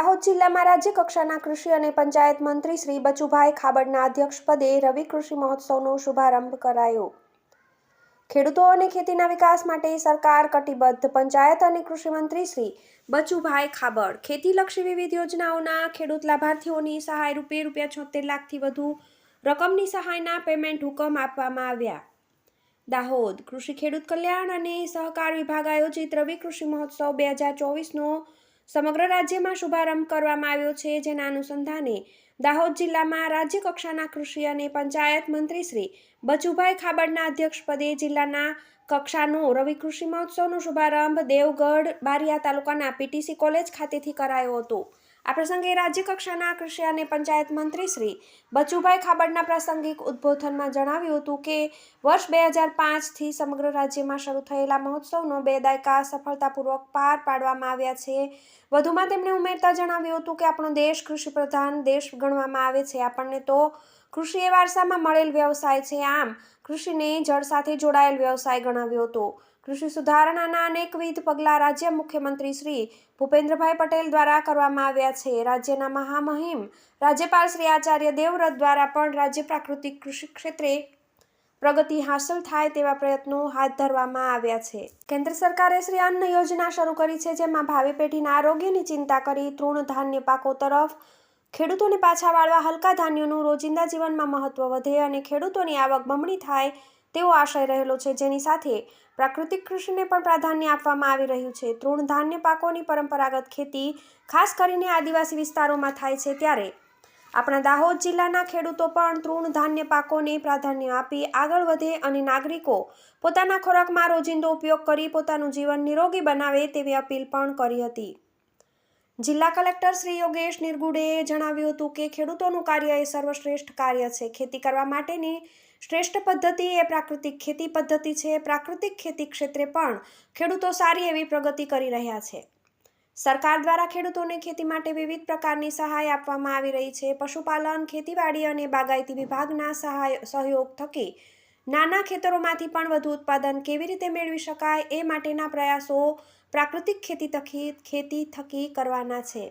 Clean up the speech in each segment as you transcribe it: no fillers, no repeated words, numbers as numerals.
દાહોદ જિલ્લામાં રાજ્ય કક્ષાના કૃષિ અને પંચાયત મંત્રી શ્રી બચુભાઈ ખાબડના અધ્યક્ષપદે રવિ કૃષિ મહોત્સવનો શુભારંભ કરાયો। ખેડૂતો અને ખેતીના વિકાસ માટે સરકાર કટિબદ્ધ। પંચાયત અને કૃષિ મંત્રી શ્રી બચુભાઈ ખાબડ ખેતીલક્ષી વિવિધ યોજનાઓના ખેડૂત લાભાર્થીઓની સહાય રૂપે ₹76 લાખથી વધુ રકમની સહાયના પેમેન્ટ હુકમ આપવામાં આવ્યા। દાહોદ કૃષિ ખેડૂત કલ્યાણ અને સહકાર વિભાગ આયોજિત રવિ કૃષિ મહોત્સવ 2024નો સમગ્ર રાજ્યમાં શુભારંભ કરવામાં આવ્યો છે, જેના અનુસંધાને દાહોદ જિલ્લામાં રાજ્ય કક્ષાના કૃષિ અને પંચાયત મંત્રી શ્રી બચુભાઈ ખાબડના અધ્યક્ષપદે જિલ્લાના કક્ષાનો રવિ કૃષિ મહોત્સવનો શુભારંભ દેવગઢ બારિયા તાલુકાના પીટીસી કોલેજ ખાતેથી કરાયો હતો। આ પ્રસંગે રાજ્ય કક્ષાના કૃષિ અને પંચાયત મંત્રી શ્રી બચુભાઈ ખાબડના પ્રાસંગિક ઉદ્બોધનમાં જણાવ્યું હતું કે વર્ષ 2005થી સમગ્ર રાજ્યમાં શરૂ થયેલા મહોત્સવનો 2 દાયકા સફળતાપૂર્વક પાર પાડવામાં આવ્યા છે। વધુમાં તેમણે ઉમેરતા જણાવ્યું હતું કે આપણો દેશ કૃષિ પ્રધાન દેશ ગણવામાં આવે છે। આપણને તો કૃષિ એ વારસામાં મળેલ વ્યવસાય છે, આમ કૃષિને જળ સાથે જોડાયેલ વ્યવસાય ગણાવ્યો હતો। કૃષિ સુધારણાના અનેકવિધ પગલાં રાજ્ય મુખ્યમંત્રી શ્રી ભૂપેન્દ્રભાઈ પટેલ દ્વારા કરવામાં આવ્યા છે। રાજ્યના મહામહિમ રાજ્યપાલ શ્રી આચાર્ય દેવવ્રત દ્વારા પણ રાજ્ય પ્રાકૃતિક કૃષિ ક્ષેત્રે પ્રગતિ હાંસલ થાય તેવા પ્રયત્નો હાથ ધરવામાં આવ્યા છે। કેન્દ્ર સરકારે શ્રી અન્ન યોજના શરૂ કરી છે, જેમાં ભાવિ પેઢીના આરોગ્યની ચિંતા કરી તૃણધાન્ય પાકો તરફ ખેડૂતોને પાછા વાળવા હલકા ધાન્યોનું રોજિંદા જીવનમાં મહત્વ વધે અને ખેડૂતોની આવક બમણી થાય તેવો આશય રહેલો છે, જેની સાથે પ્રાકૃતિક કૃષિને પણ પ્રાધાન્ય આપવામાં આવી રહ્યું છે। તૃણધાન્ય પાકોની પરંપરાગત ખેતી ખાસ કરીને આદિવાસી વિસ્તારોમાં થાય છે, ત્યારે આપણા દાહોદ જિલ્લાના ખેડૂતો પણ તૃણધાન્ય પાકોને પ્રાધાન્ય આપી આગળ વધે અને નાગરિકો પોતાના ખોરાકમાં રોજિંદો ઉપયોગ કરી પોતાનું જીવન નિરોગી બનાવે તેવી અપીલ પણ કરી હતી। જિલ્લા કલેક્ટર શ્રી યોગેશ નિરગુડેએ જણાવ્યું હતું કે ખેડૂતોનું કાર્ય એ સર્વશ્રેષ્ઠ કાર્ય છે। ખેતી કરવા માટેની શ્રેષ્ઠ પદ્ધતિ એ પ્રાકૃતિક ખેતી પદ્ધતિ છે। પ્રાકૃતિક ખેતી ક્ષેત્રે પણ ખેડૂતો સારી એવી પ્રગતિ કરી રહ્યા છે। સરકાર દ્વારા ખેડૂતોને ખેતી માટે વિવિધ પ્રકારની સહાય આપવામાં આવી રહી છે। પશુપાલન, ખેતીવાડી અને બાગાયતી વિભાગના સહયોગ થકી નાના ખેતરોમાંથી પણ વધુ ઉત્પાદન કેવી રીતે મેળવી શકાય એ માટેના પ્રયાસો પ્રાકૃતિક ખેતી થકી કરવાના છે।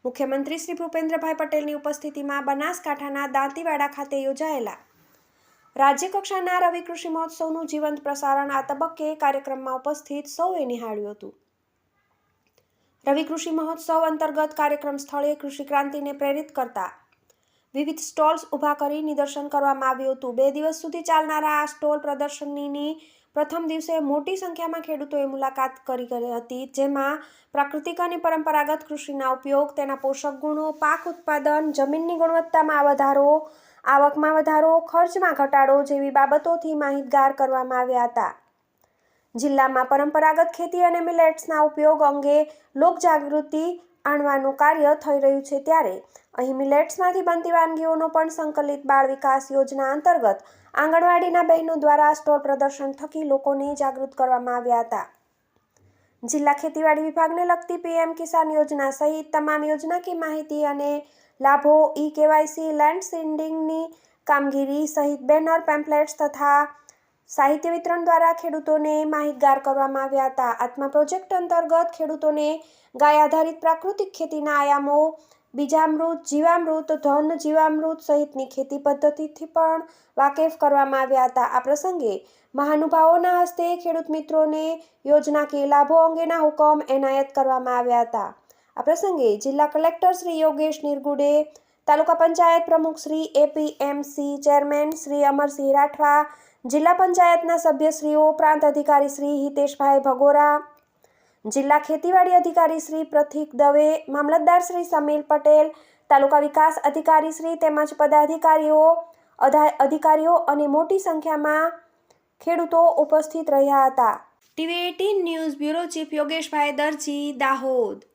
મુખ્યમંત્રી શ્રી ભૂપેન્દ્રભાઈ પટેલની ઉપસ્થિતિમાં બનાસકાંઠાના દાંતીવાડા ખાતે યોજાયેલા રાજ્ય કક્ષાના રવિ કૃષિ મહોત્સવનું જીવંત પ્રસારણ આ તબક્કે કાર્યક્રમમાં ઉપસ્થિત સૌએ નિહાળ્યું હતું। રવિ કૃષિ મહોત્સવ અંતર્ગત કાર્યક્રમ સ્થળે કૃષિ ક્રાંતિને પ્રેરિત કરતા વિવિધ સ્ટોલ્સ ઊભા કરી નિદર્શન કરવામાં આવ્યું હતું। 2 દિવસ સુધી ચાલનારા આ સ્ટોલ પ્રદર્શનીની પ્રથમ દિવસે મોટી સંખ્યામાં ખેડૂતોએ મુલાકાત કરી હતી, જેમાં પ્રાકૃતિક અને પરંપરાગત કૃષિના ઉપયોગ, તેના પોષક ગુણો, પાક ઉત્પાદન, જમીનની ગુણવત્તામાં વધારો, આવકમાં વધારો, ખર્ચમાં ઘટાડો જેવી બાબતોથી માહિતગાર કરવામાં આવ્યા હતા। જિલ્લામાં પરંપરાગત ખેતી અને મિલેટ્સના ઉપયોગ અંગે લોકજાગૃતિ આણવાનું કાર્ય થઈ રહ્યું છે, ત્યારે અહીં મિલેટ્સમાંથી બનતી વાનગીઓનો પણ સંકલિત બાળ વિકાસ યોજના અંતર્ગત આંગણવાડીના બહેનો દ્વારા સ્ટોલ પ્રદર્શન થકી લોકોને જાગૃત કરવામાં આવ્યા હતા। જિલ્લા ખેતીવાડી વિભાગને લગતી PM કિસાન યોજના સહિત તમામ યોજનાકીય માહિતી અને લાભો, KYC, લેન્ડ સીડિંગની કામગીરી સહિત બેનર, પેમ્પલેટ્સ તથા સાહિત્ય વિતરણ દ્વારા ખેડૂતોને માહિતગાર કરવામાં આવ્યા હતા। આત્મા પ્રોજેક્ટ અંતર્ગત ખેડૂતોને ગાય આધારિત પ્રાકૃતિક ખેતીના આયામો, બીજામૃત, જીવામૃત, ધન જીવામૃત સહિતની ખેતી પદ્ધતિથી પણ વાકેફ કરવામાં આવ્યા હતા। આ પ્રસંગે મહાનુભાવોના હસ્તે ખેડૂત મિત્રોને યોજનાકીય લાભો અંગેના હુકમ એનાયત કરવામાં આવ્યા હતા। આ પ્રસંગે જિલ્લા કલેક્ટર શ્રી યોગેશ નિરગુડે, તાલુકા પંચાયત પ્રમુખ શ્રી APMC ચેરમેન શ્રી અમરસિંહ રાઠવા, જિલ્લા પંચાયતના સભ્યશ્રીઓ, પ્રાંત અધિકારી શ્રી હિતેશભાઈ ભગોરા, જિલ્લા ખેતીવાડી અધિકારી શ્રી પ્રતિક દવે, મામલતદાર શ્રી સમીર પટેલ, તાલુકા વિકાસ અધિકારી શ્રી તેમજ અધિકારીઓ અને મોટી સંખ્યામાં ખેડૂતો ઉપસ્થિત રહ્યા હતા। TV18 ન્યૂઝ બ્યુરો ચીફ યોગેશભાઈ દરજી, દાહોદ।